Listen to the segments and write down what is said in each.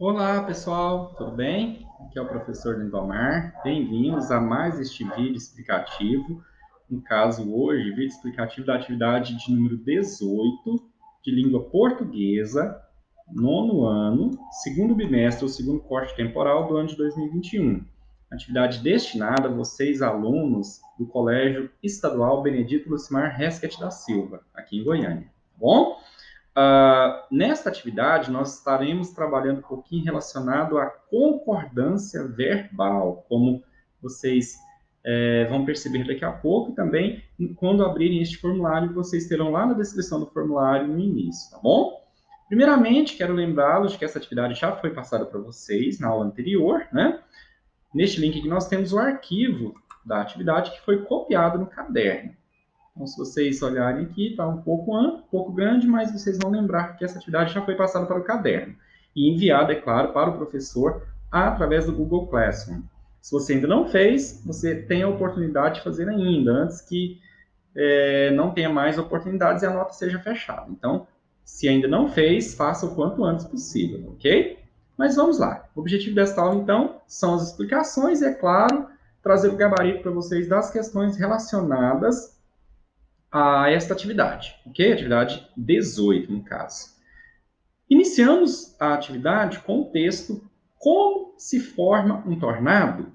Olá, pessoal, tudo bem? Aqui é o professor Lindomar. Bem-vindos a mais este vídeo explicativo. No caso, hoje, vídeo explicativo da atividade de número 18, de língua portuguesa, nono ano, segundo bimestre ou segundo corte temporal do ano de 2021. Atividade destinada a vocês, alunos do Colégio Estadual Benedito Lucimar Resquet da Silva, aqui em Goiânia. Tá bom? Nesta atividade, nós estaremos trabalhando um pouquinho relacionado à concordância verbal, como vocês vão perceber daqui a pouco, e também quando abrirem este formulário, vocês terão lá na descrição do formulário no início, tá bom? Primeiramente, quero lembrá-los que essa atividade já foi passada para vocês na aula anterior, né? Neste link aqui nós temos o arquivo da atividade que foi copiado no caderno. Então, se vocês olharem aqui, está um pouco amplo, um pouco grande, mas vocês vão lembrar que essa atividade já foi passada para o caderno e enviada, é claro, para o professor através do Google Classroom. Se você ainda não fez, você tem a oportunidade de fazer ainda, antes que não tenha mais oportunidades e a nota seja fechada. Então, se ainda não fez, faça o quanto antes possível, ok? Mas vamos lá. O objetivo desta aula, então, são as explicações e, é claro, trazer o gabarito para vocês das questões relacionadas a esta atividade, ok? Atividade 18, no caso. Iniciamos a atividade com o texto Como se forma um tornado,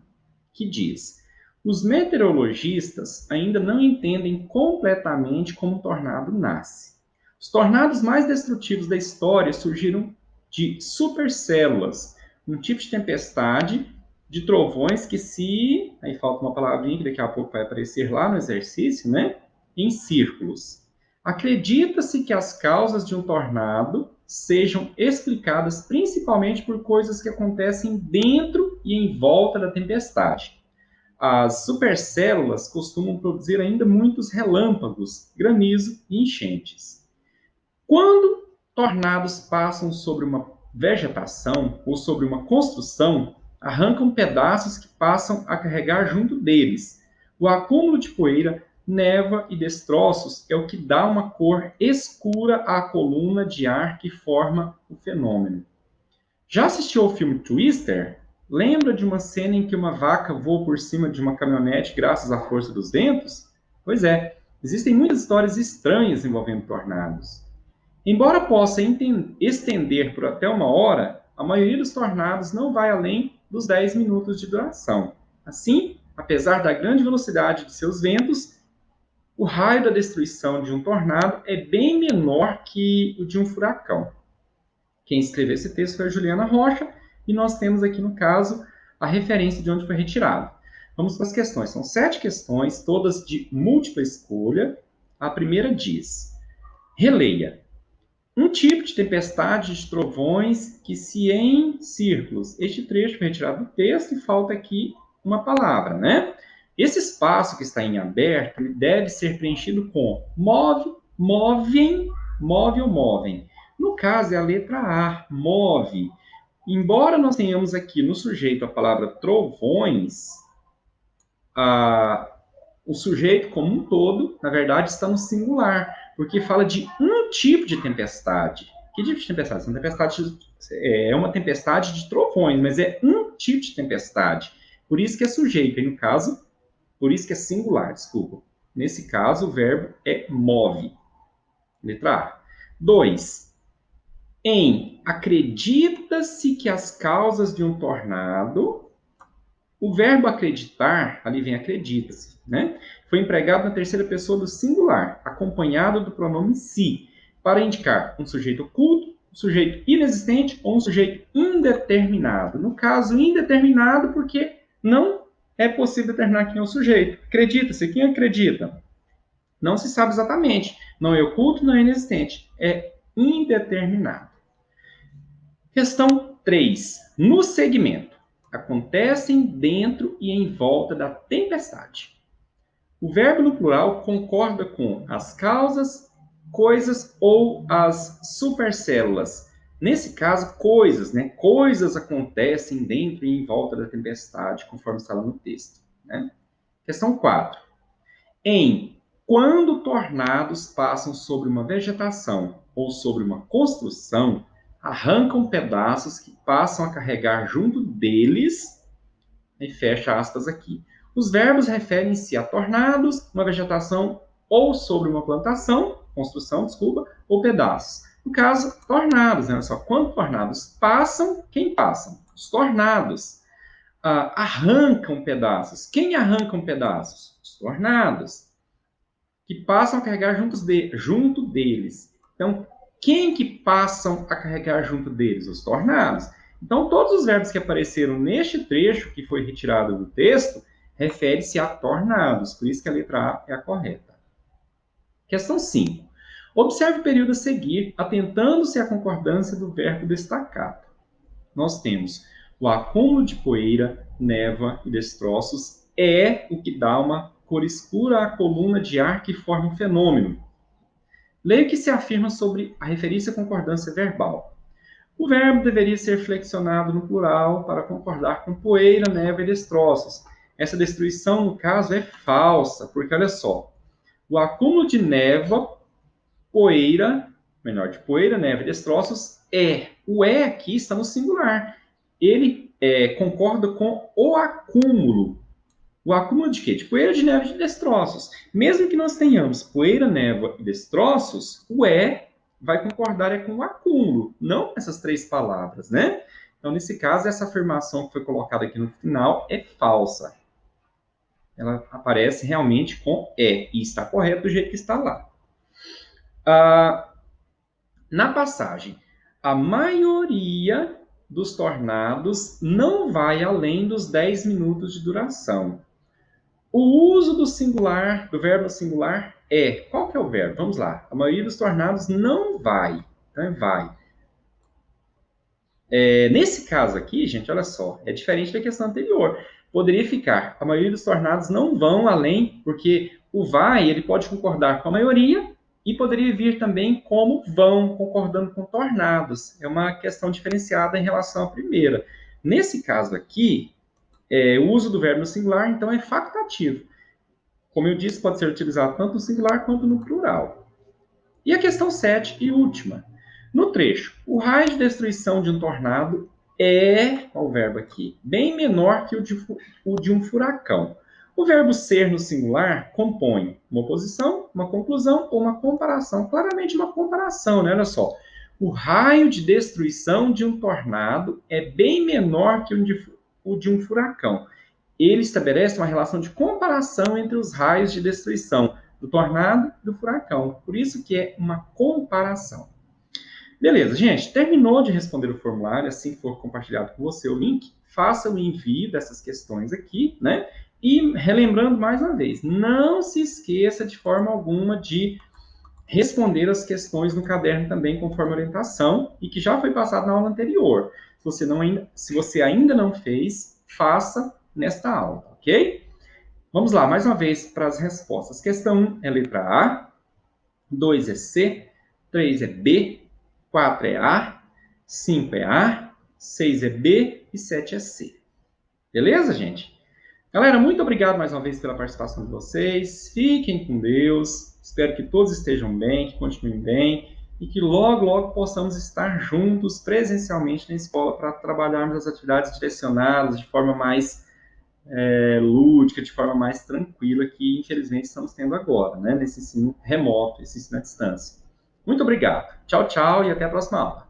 que diz: os meteorologistas ainda não entendem completamente como um tornado nasce. Os tornados mais destrutivos da história surgiram de supercélulas, um tipo de tempestade de trovões que aí falta uma palavrinha que daqui a pouco vai aparecer lá no exercício, né? Em círculos. Acredita-se que as causas de um tornado sejam explicadas principalmente por coisas que acontecem dentro e em volta da tempestade. As supercélulas costumam produzir ainda muitos relâmpagos, granizo e enchentes. Quando tornados passam sobre uma vegetação ou sobre uma construção, arrancam pedaços que passam a carregar junto deles. O acúmulo de poeira, névoa e destroços é o que dá uma cor escura à coluna de ar que forma o fenômeno. Já assistiu ao filme Twister? Lembra de uma cena em que uma vaca voa por cima de uma caminhonete graças à força dos ventos? Pois é, existem muitas histórias estranhas envolvendo tornados. Embora possa estender por até uma hora, a maioria dos tornados não vai além dos 10 minutos de duração. Assim, apesar da grande velocidade de seus ventos, o raio da destruição de um tornado é bem menor que o de um furacão. Quem escreveu esse texto foi a Juliana Rocha, e nós temos aqui, no caso, a referência de onde foi retirado. Vamos para as questões. São 7 questões, todas de múltipla escolha. A primeira diz: releia. Um tipo de tempestade de trovões que se em círculos. Este trecho foi retirado do texto e falta aqui uma palavra, né? Esse espaço que está em aberto deve ser preenchido com move, movem, move ou movem. No caso, é a letra A, move. Embora nós tenhamos aqui no sujeito a palavra trovões, a, o sujeito como um todo, na verdade, está no singular, porque fala de um tipo de tempestade. Que tipo de tempestade? É uma tempestade de trovões, mas é um tipo de tempestade. Por isso que é sujeito, e no caso, por isso que é singular, desculpa. Nesse caso, o verbo é move. Letra A. 2. Acredita-se que as causas de um tornado. O verbo acreditar, ali vem acredita-se, né? Foi empregado na terceira pessoa do singular, acompanhado do pronome se, para indicar um sujeito oculto, um sujeito inexistente ou um sujeito indeterminado. No caso, indeterminado, porque não é possível determinar quem é o sujeito. Acredita-se, quem acredita? Não se sabe exatamente. Não é oculto, não é inexistente. É indeterminado. Questão 3. No segmento, acontecem dentro e em volta da tempestade. O verbo no plural concorda com as causas, coisas ou as supercélulas. Nesse caso, coisas, né? Coisas acontecem dentro e em volta da tempestade, conforme está lá no texto, né? Questão 4. Quando tornados passam sobre uma vegetação ou sobre uma construção, arrancam pedaços que passam a carregar junto deles, e fecha aspas aqui. Os verbos referem-se a tornados, uma vegetação ou sobre uma plantação, construção, desculpa, ou pedaços. No caso, tornados, né? Olha só, quando tornados passam, quem passam? Os tornados. Arrancam pedaços. Quem arrancam pedaços? Os tornados, que passam a carregar junto deles. Então, quem que passam a carregar junto deles? Os tornados. Então, todos os verbos que apareceram neste trecho, que foi retirado do texto, refere-se a tornados. Por isso que a letra A é a correta. Questão 5. Observe o período a seguir, atentando-se à concordância do verbo destacado. Nós temos o acúmulo de poeira, névoa e destroços é o que dá uma cor escura à coluna de ar que forma um fenômeno. Leia o que se afirma sobre a referência à concordância verbal. O verbo deveria ser flexionado no plural para concordar com poeira, névoa e destroços. Essa destruição, no caso, é falsa, porque olha só, o acúmulo de névoa, poeira, de poeira, névoa e destroços é. O aqui está no singular. Ele concorda com o acúmulo. O acúmulo de quê? De poeira, de névoa e de destroços. Mesmo que nós tenhamos poeira, névoa e destroços, o vai concordar com o acúmulo, não com essas três palavras, né? Então, nesse caso, essa afirmação que foi colocada aqui no final é falsa. Ela aparece realmente com e está correto do jeito que está lá. Na passagem, a maioria dos tornados não vai além dos 10 minutos de duração. O uso do singular, do verbo singular é. Qual que é o verbo? Vamos lá. A maioria dos tornados não vai. Então, vai. Nesse caso aqui, gente, olha só, é diferente da questão anterior. Poderia ficar, a maioria dos tornados não vão além, porque o vai, ele pode concordar com a maioria e poderia vir também como vão, concordando com tornados. É uma questão diferenciada em relação à primeira. Nesse caso aqui, o uso do verbo no singular, então, é facultativo. Como eu disse, pode ser utilizado tanto no singular quanto no plural. E a questão 7 e última. No trecho, o raio de destruição de um tornado é, qual o verbo aqui? Bem menor que o de um furacão. O verbo ser no singular compõe uma oposição, uma conclusão ou uma comparação. Claramente uma comparação, né? Olha só. O raio de destruição de um tornado é bem menor que o de um furacão. Ele estabelece uma relação de comparação entre os raios de destruição do tornado e do furacão. Por isso que é uma comparação. Beleza, gente, terminou de responder o formulário, assim que for compartilhado com você o link, faça o envio dessas questões aqui, né? E relembrando mais uma vez, não se esqueça de forma alguma de responder as questões no caderno também conforme orientação e que já foi passado na aula anterior. Se você ainda não fez, faça nesta aula, ok? Vamos lá, mais uma vez para as respostas. Questão 1 é letra A, 2 é C, 3 é B, 4 é A, 5 é A, 6 é B e 7 é C. Beleza, gente? Galera, muito obrigado mais uma vez pela participação de vocês. Fiquem com Deus. Espero que todos estejam bem, que continuem bem e que logo, logo possamos estar juntos presencialmente na escola para trabalharmos as atividades direcionadas de forma mais lúdica, de forma mais tranquila, que infelizmente estamos tendo agora, né? Nesse ensino remoto, esse ensino à distância. Muito obrigado. Tchau, tchau e até a próxima aula.